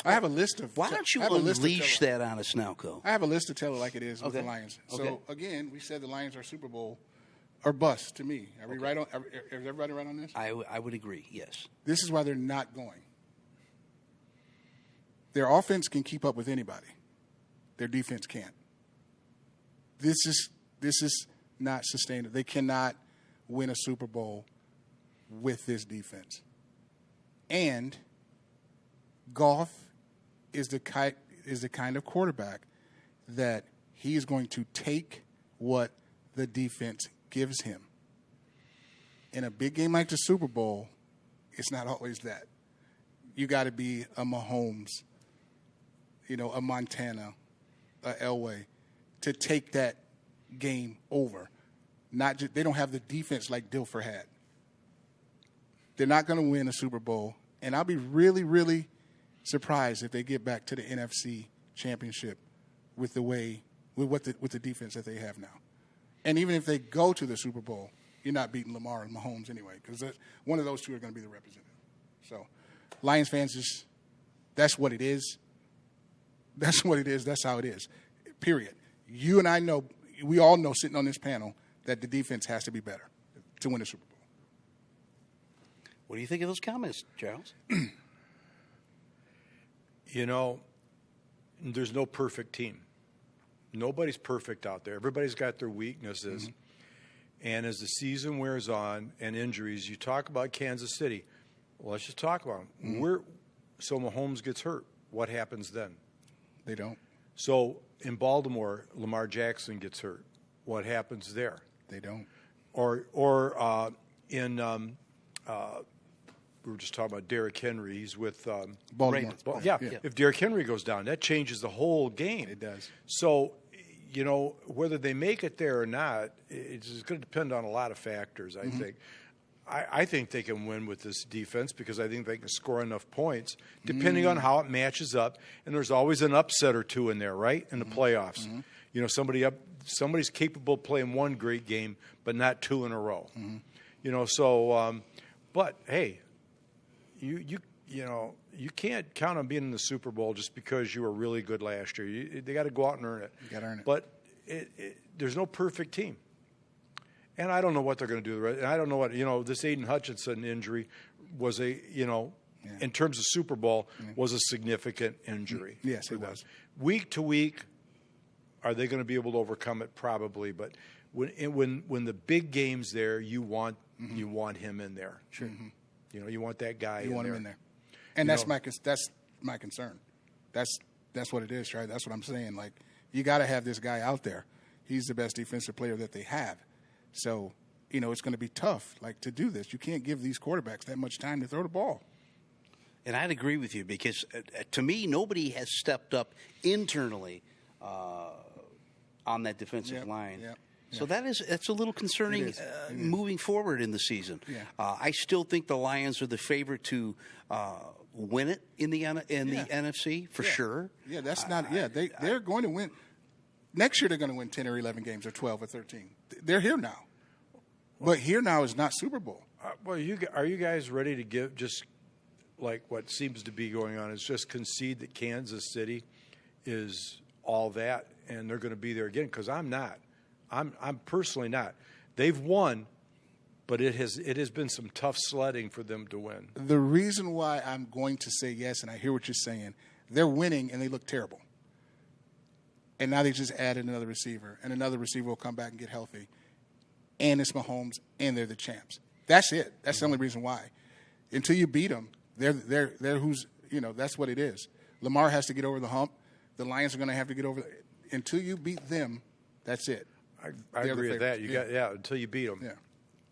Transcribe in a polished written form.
I have a list of. Why don't you I have a list of unleash that on us now, Co? I have a list to tell it like it is with the Okay. Lions. Okay. So again, we said the Lions are Super Bowl or bust to me. Are we right on? Is everybody right on this? I would agree. Yes. This is why they're not going. Their offense can keep up with anybody. Their defense can't. This is not sustainable. They cannot win a Super Bowl with this defense. And Goff is the kind of quarterback that he is going to take what the defense gives him. In a big game like the Super Bowl, it's not always that. You got to be a Mahomes, a Montana, a Elway, to take that game over. They don't have the defense like Dilfer had. They're not going to win a Super Bowl, and I'll be really, really surprised if they get back to the NFC Championship with the defense that they have now. And even if they go to the Super Bowl, you're not beating Lamar and Mahomes anyway, because one of those two are going to be the representative. So, Lions fans, that's what it is. That's what it is. That's how it is. Period. You and I know, we all know sitting on this panel, that the defense has to be better to win a Super Bowl. What do you think of those comments, Charles? There's no perfect team. Nobody's perfect out there. Everybody's got their weaknesses. Mm-hmm. And as the season wears on and injuries, you talk about Kansas City. Well, let's just talk about them. Mm-hmm. So Mahomes gets hurt. What happens then? They don't. So in Baltimore, Lamar Jackson gets hurt. What happens there? They don't. Or in we were just talking about Derrick Henry. He's with Baltimore. Yeah. If Derrick Henry goes down, that changes the whole game. It does. So, whether they make it there or not, it's going to depend on a lot of factors, I think. I think they can win with this defense because I think they can score enough points, depending on how it matches up. And there's always an upset or two in there, right, in the playoffs. Somebody's capable of playing one great game, but not two in a row. But hey, you can't count on being in the Super Bowl just because you were really good last year. They got to go out and earn it. You got to earn it. But there's no perfect team. And I don't know what they're going to do. And I don't know what, this Aiden Hutchinson injury was in terms of Super Bowl, was a significant injury. Yes, it was. Week to week, are they going to be able to overcome it? Probably. But when the big game's there, you want him in there. Sure. You want that guy in there. You want him in there. And that's my concern. That's what it is, right? That's what I'm saying. Like, you got to have this guy out there. He's the best defensive player that they have. So, it's going to be tough, to do this. You can't give these quarterbacks that much time to throw the ball. And I'd agree with you because, to me, nobody has stepped up internally on that defensive line. Yep. So that's a little concerning moving forward in the season. Yeah. I still think the Lions are the favorite to win it in the NFC for sure. Yeah, that's not. Yeah, they're going to win. Next year they're going to win 10 or 11 games or 12 or 13. They're here now. But here now is not Super Bowl. Are you guys ready to give just like what seems to be going on is just concede that Kansas City is all that and they're going to be there again? Because I'm not. I'm personally not. They've won, but it has been some tough sledding for them to win. The reason why I'm going to say yes, and I hear what you're saying, they're winning and they look terrible. And now they just added another receiver, and another receiver will come back and get healthy. And it's Mahomes, and they're the champs. That's it. That's the only reason why. Until you beat them, they're who's, that's what it is. Lamar has to get over the hump. The Lions are going to have to get over. Until you beat them, that's it. I agree with that. Until you beat them. Yeah.